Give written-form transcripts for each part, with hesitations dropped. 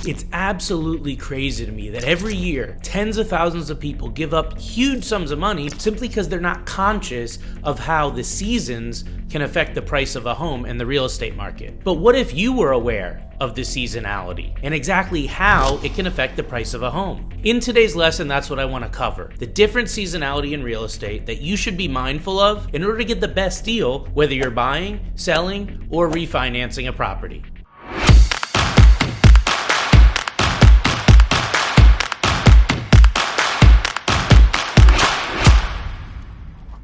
It's absolutely crazy to me that every year, tens of thousands of people give up huge sums of money simply because they're not conscious of how the seasons can affect the price of a home and the real estate market. But what if you were aware of the seasonality and exactly how it can affect the price of a home? In today's lesson, that's what I want to cover. The different seasonality in real estate that you should be mindful of in order to get the best deal, whether you're buying, selling, or refinancing a property.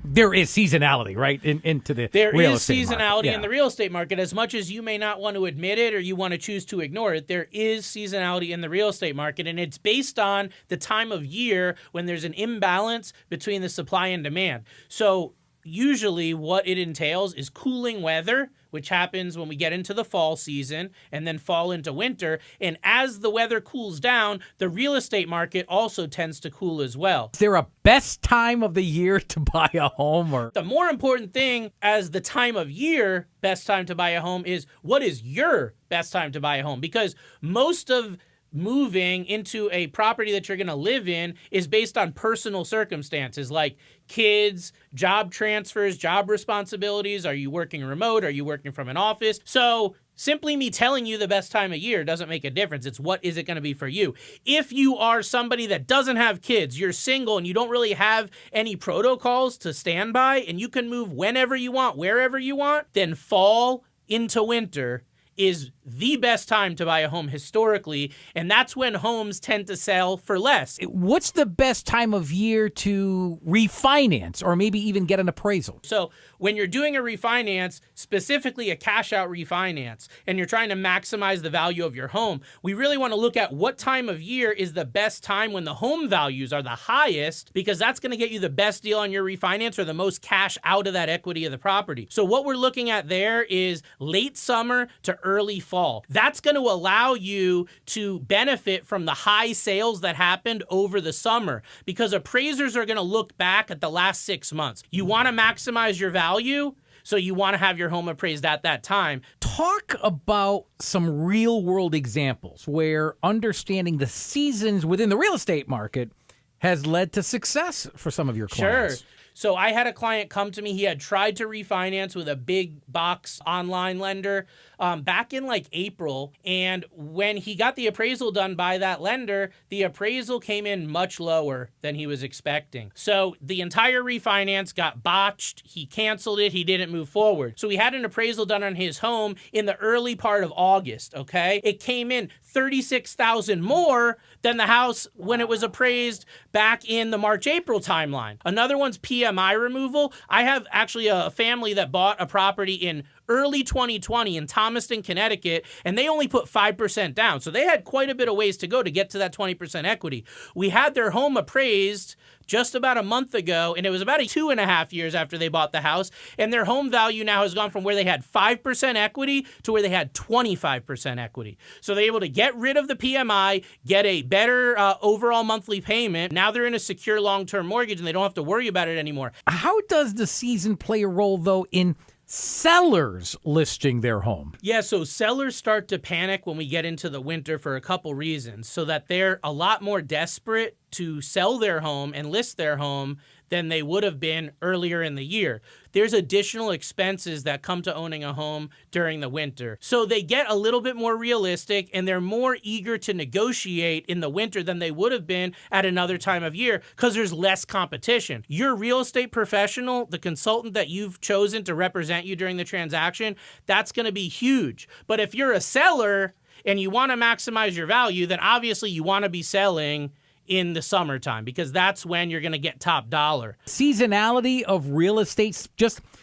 There is seasonality, right, into the real estate market. There is seasonality in the real estate market. As much as you may not want to admit it or you want to choose to ignore it, there is seasonality in the real estate market, and it's based on the time of year when there's an imbalance between the supply and demand. So usually what it entails is cooling weather, which happens when we get into the fall season and then fall into winter. And as the weather cools down, the real estate market also tends to cool as well. Is there a best time of the year to buy a home? Or the more important thing as the time of year, best time to buy a home, is what is your best time to buy a home? Because most of moving into a property that you're going to live in is based on personal circumstances like kids, job transfers, job responsibilities. Are you working remote? Are you working from an office? So simply me telling you the best time of year doesn't make a difference. It's what is it going to be for you. If you are somebody that doesn't have kids, you're single, and you don't really have any protocols to stand by, and you can move whenever you want, wherever you want, then fall into winter is the best time to buy a home historically, and that's when homes tend to sell for less. What's the best time of year to refinance or maybe even get an appraisal? So when you're doing a refinance, specifically a cash-out refinance, and you're trying to maximize the value of your home, we really want to look at what time of year is the best time when the home values are the highest, because that's going to get you the best deal on your refinance or the most cash out of that equity of the property. So what we're looking at there is late summer to early fall. That's going to allow you to benefit from the high sales that happened over the summer, because appraisers are going to look back at the last 6 months. You want to maximize your value, so you want to have your home appraised at that time. Talk about some real-world examples where understanding the seasons within the real estate market has led to success for some of your clients. Sure. So I had a client come to me. He had tried to refinance with a big box online lender back in like April. And when he got the appraisal done by that lender, the appraisal came in much lower than he was expecting. So the entire refinance got botched. He canceled it. He didn't move forward. So he had an appraisal done on his home in the early part of August, okay? It came in $36,000 more than the house when it was appraised back in the March-April timeline. Another one's PMI removal. I have actually a family that bought a property in early 2020 in Thomaston, Connecticut, and they only put 5% down. So they had quite a bit of ways to go to get to that 20% equity. We had their home appraised just about a month ago, and it was about 2.5 years after they bought the house, and their home value now has gone from where they had 5% equity to where they had 25% equity. So they're able to get rid of the PMI, get a better overall monthly payment. Now they're in a secure long-term mortgage, and they don't have to worry about it anymore. How does the season play a role, though, in sellers listing their home? Yeah, so sellers start to panic when we get into the winter for a couple reasons, so that they're a lot more desperate to sell their home and list their home than they would have been earlier in the year. There's additional expenses that come to owning a home during the winter. So they get a little bit more realistic, and they're more eager to negotiate in the winter than they would have been at another time of year because there's less competition. Your real estate professional, the consultant that you've chosen to represent you during the transaction, that's going to be huge. But if you're a seller and you want to maximize your value, then obviously you want to be selling in the summertime because that's when you're going to get top dollar. Seasonality of real estate,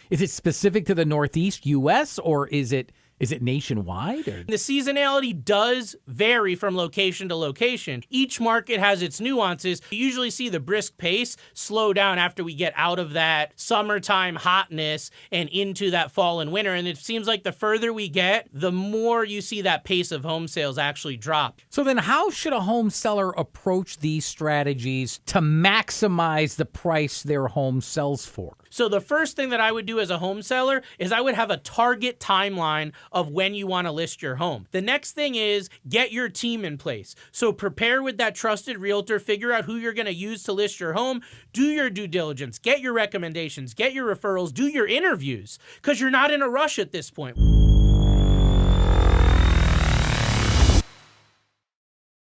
is it specific to the Northeast U.S. or is it nationwide? Or? The seasonality does vary from location to location. Each market has its nuances. You usually see the brisk pace slow down after we get out of that summertime hotness and into that fall and winter. And it seems like the further we get, the more you see that pace of home sales actually drop. So then how should a home seller approach these strategies to maximize the price their home sells for? So the first thing that I would do as a home seller is I would have a target timeline of when you want to list your home. The next thing is get your team in place. So prepare with that trusted realtor, figure out who you're going to use to list your home, do your due diligence, get your recommendations, get your referrals, do your interviews, because you're not in a rush at this point.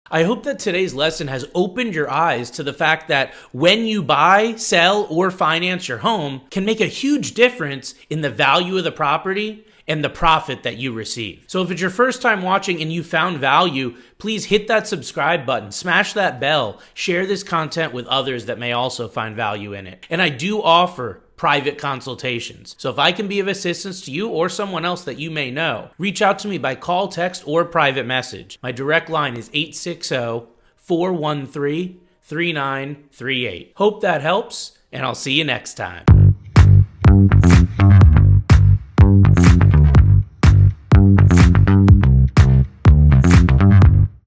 I hope that today's lesson has opened your eyes to the fact that when you buy, sell, or finance your home can make a huge difference in the value of the property and the profit that you receive. So if it's your first time watching and you found value, please hit that subscribe button, smash that bell, share this content with others that may also find value in it. And I do offer private consultations. So if I can be of assistance to you or someone else that you may know, reach out to me by call, text, or private message. My direct line is 860-413-3938. Hope that helps, and I'll see you next time.